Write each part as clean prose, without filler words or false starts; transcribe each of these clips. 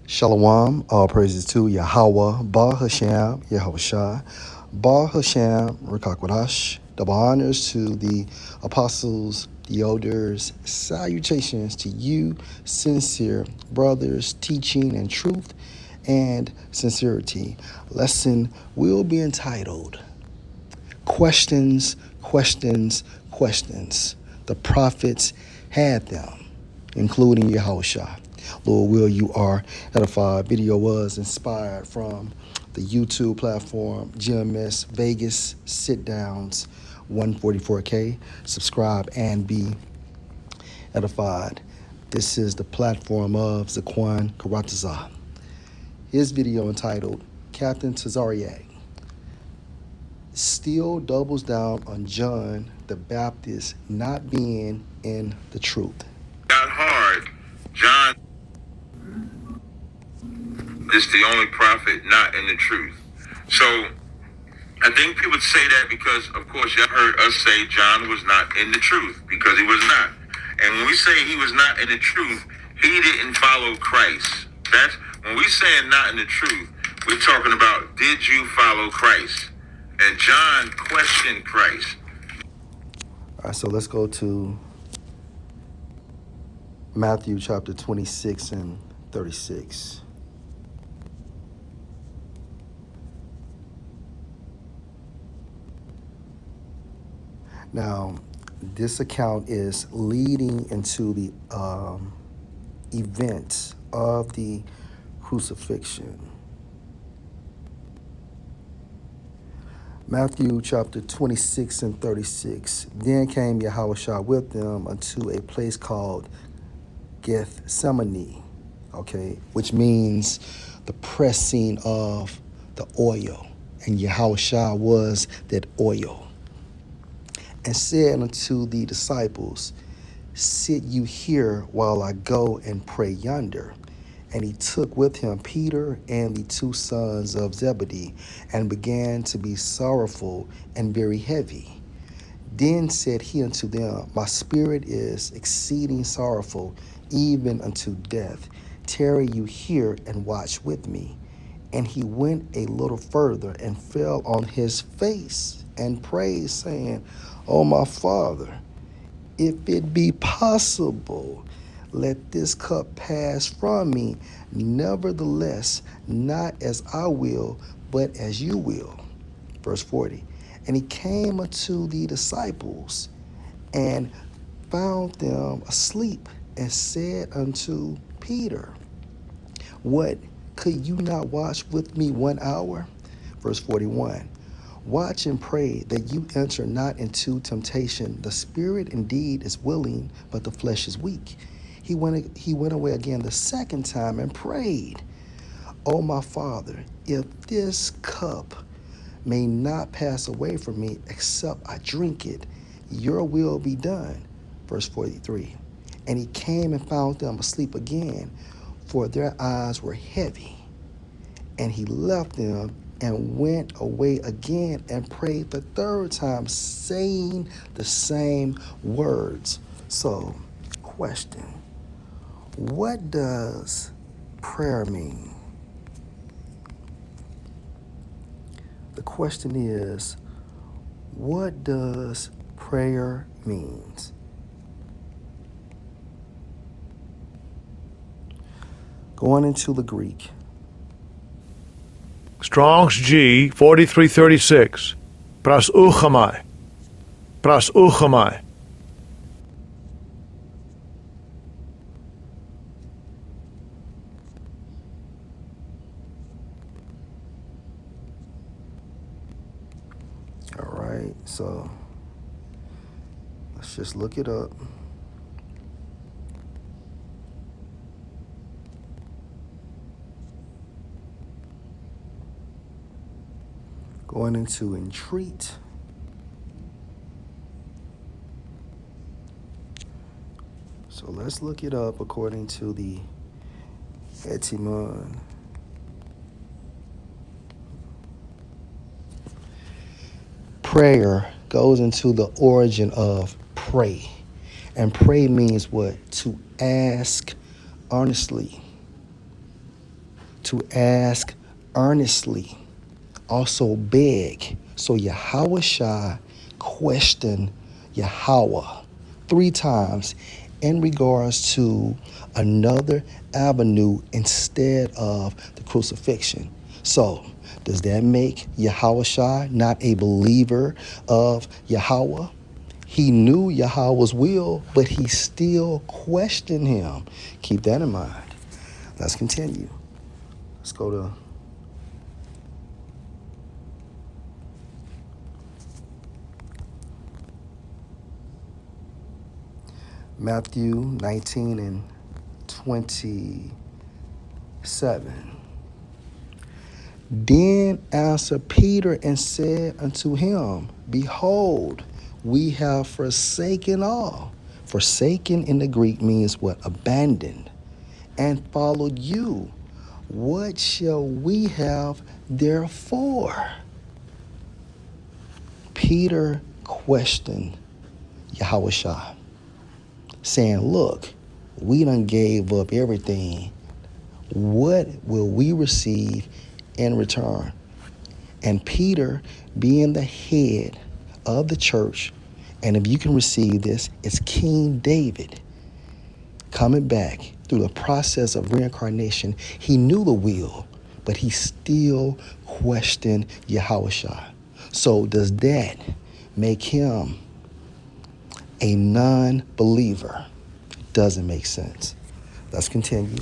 Shalom, all praises to Yahweh, Ba Hashem, Yahawashi, Ba Hashem, Rakakwadash. Double honors to the apostles, the elders, salutations to you, sincere brothers, teaching and truth and sincerity. Lesson will be entitled Questions, Questions, Questions. The prophets had them, including Yahawashi. Lord will, you are edified. Video was inspired from the YouTube platform GMS Vegas Sit Downs 144K. Subscribe and be edified. This is the platform of Zaquan Karataza. His video entitled Captain Tazariak still doubles down on John the Baptist not being in the truth. Got hard. John is the only prophet not in the truth. So I think people say that because, of course, you heard us say John was not in the truth, because he was not. And when we say he was not in the truth, he didn't follow Christ. That's when we say not in the truth, we're talking about, did you follow Christ? And John questioned Christ. All right, so let's go to Matthew chapter 26 and 36. Now, this account is leading into the event of the crucifixion. Matthew chapter 26 and 36. Then came Yahawashi with them unto a place called Gethsemane, okay, which means the pressing of the oil. And Yahawashi was that oil. And said unto the disciples, sit you here while I go and pray yonder. And he took with him Peter and the two sons of Zebedee, and began to be sorrowful and very heavy. Then said he unto them, my spirit is exceeding sorrowful, even unto death. Tarry you here and watch with me. And he went a little further and fell on his face and prayed, saying, O my Father, if it be possible, let this cup pass from me. Nevertheless, not as I will, but as you will. Verse 40. And he came unto the disciples and found them asleep, and said unto Peter, what, could you not watch with me 1 hour? Verse 41. Watch and pray that you enter not into temptation. The spirit indeed is willing, but the flesh is weak. He went away again the second time and prayed, O my Father, if this cup may not pass away from me except I drink it, your will be done. Verse 43. And he came and found them asleep again, for their eyes were heavy. And he left them and went away again and prayed the third time, saying the same words. So, question, what does prayer mean? The question is, what does prayer mean? Going into the Greek. Strong's G 4336. Pras uchamai. Pras uchamai. All right, so let's just look it up. Going into entreat. So let's look it up according to the etymon. Prayer goes into the origin of pray. And pray means what? To ask earnestly. to ask earnestly, also beg. So Yahawashi questioned Yahweh 3 times in regards to another avenue instead of the crucifixion. So does that make Yahawashi not a believer of Yahweh? He knew Yahweh's will, but he still questioned him. Keep that in mind. Let's continue. Let's go to Matthew 19 and 27. Then answered Peter and said unto him, Behold, we have forsaken all. Forsaken in the Greek means what? Abandoned. And followed you. What shall we have therefore? Peter questioned Yahawashi, saying, Look, we done gave up everything. What will we receive in return? And Peter, being the head of the church, and if you can receive this, it's King David coming back through the process of reincarnation. He knew the will, but he still questioned Yahawashi. So does that make him a non-believer? Doesn't make sense. Let's continue.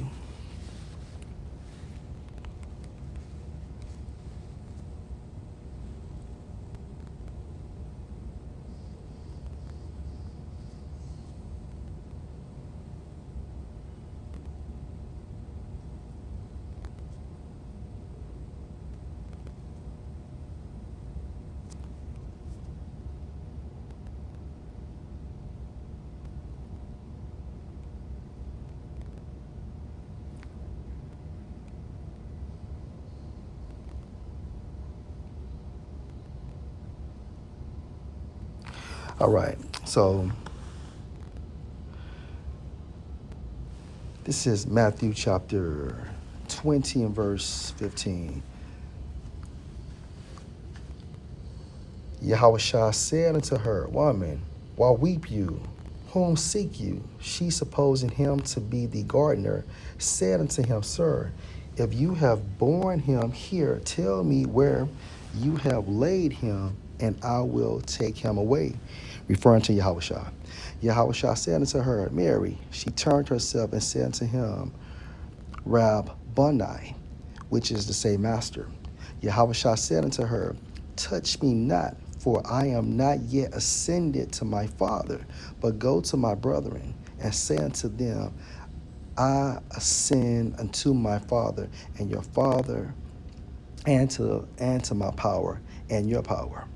All right, so this is Matthew chapter 20 and verse 15. Yahawashi said unto her, Woman, why weep you? Whom seek you? She, supposing him to be the gardener, said unto him, Sir, if you have borne him here, tell me where you have laid him, and I will take him away. Referring to Yahawashi. Yahawashi said unto her, Mary. She turned herself and said unto him, Rabboni, which is to say, Master. Yahawashi said unto her, Touch me not, for I am not yet ascended to my Father, but go to my brethren, and say unto them, I ascend unto my Father, and your Father, and to my power, and your power.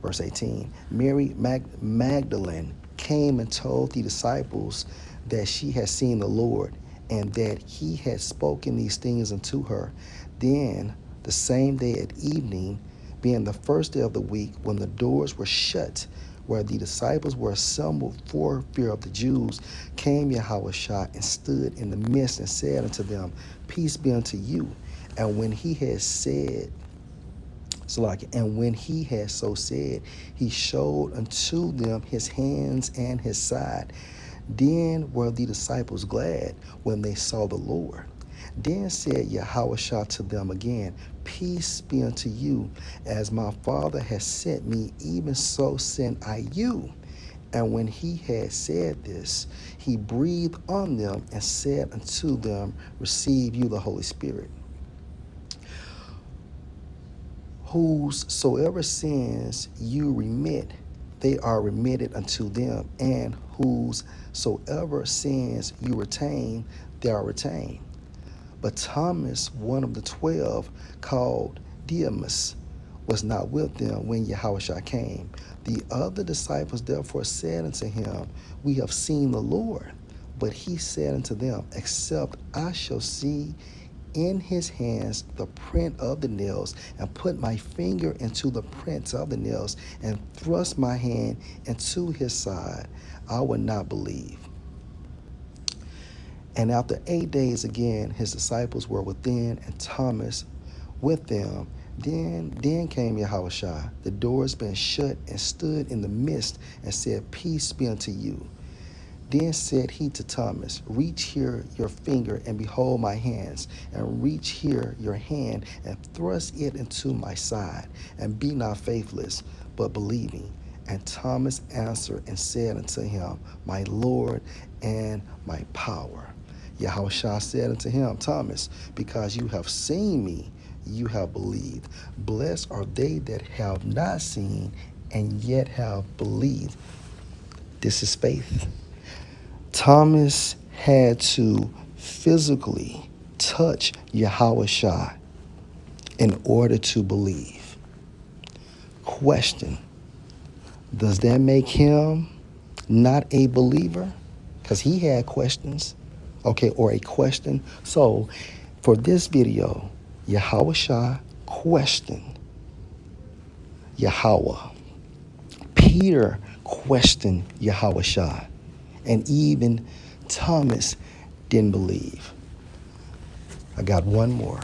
Verse 18, Mary Magdalene came and told the disciples that she had seen the Lord, and that he had spoken these things unto her. Then the same day at evening, being the first day of the week, when the doors were shut, where the disciples were assembled for fear of the Jews, came Yahawashi and stood in the midst and said unto them, Peace be unto you. And when he had so said, he showed unto them his hands and his side. Then were the disciples glad when they saw the Lord. Then said Yahawashi to them again, Peace be unto you. As my Father has sent me, even so send I you. And when he had said this, he breathed on them and said unto them, Receive you the Holy Spirit. Whosoever sins you remit, they are remitted unto them, and whosoever sins you retain, they are retained. But Thomas, one of the 12, called Didymus, was not with them when Yahawashi came. The other disciples therefore said unto him, We have seen the Lord. But he said unto them, Except I shall see in his hands the print of the nails, and put my finger into the prints of the nails, and thrust my hand into his side, I will not believe. And after 8 days again, his disciples were within, and Thomas with them. Then came Yahawashi, the doors being shut, and stood in the midst, and said, Peace be unto you. Then said he to Thomas, Reach here your finger, and behold my hands, and reach here your hand, and thrust it into my side, and be not faithless, but believing. And Thomas answered and said unto him, My Lord and my power. Yahawashi said unto him, Thomas, because you have seen me, you have believed. Blessed are they that have not seen and yet have believed. This is faith. Thomas had to physically touch Yahawashi in order to believe. Question, does that make him not a believer? Because he had questions, okay, or a question. So for this video, Yahawashi questioned Yahweh. Peter questioned Yahawashi. And even Thomas didn't believe. I got one more.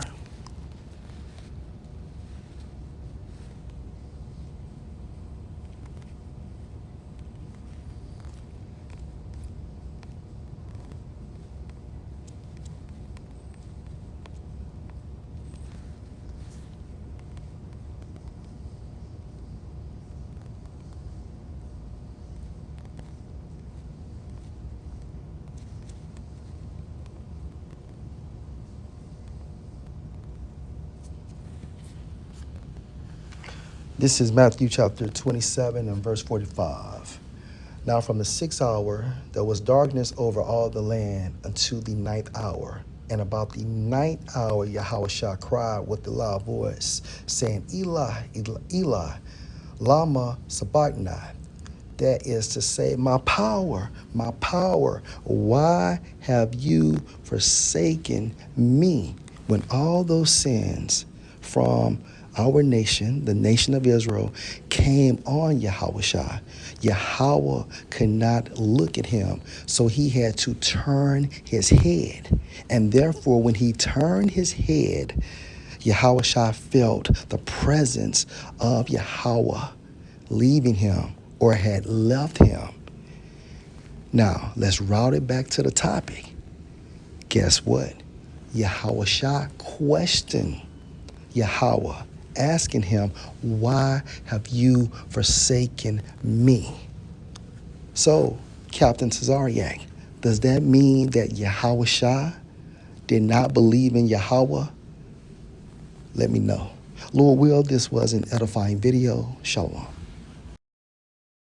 This is Matthew chapter 27 and verse 45. Now from the 6th hour there was darkness over all the land unto the 9th hour. And about the 9th hour Yahawashi cried with a loud voice, saying, Eli, Eli, Eli, lama sabachthani. That is to say, my power, why have you forsaken me? When all those sins from our nation, the nation of Israel, came on Yahawashi, Yahweh could not look at him, so he had to turn his head. And therefore, when he turned his head, Yahawashi felt the presence of Yahweh leaving him or had left him. Now, let's route it back to the topic. Guess what? Yahawashi questioned Yahweh, asking him, why have you forsaken me? So, Captain Tazariak, does that mean that Yahawashi did not believe in Yahweh? Let me know. Lord will, this was an edifying video. Shalom.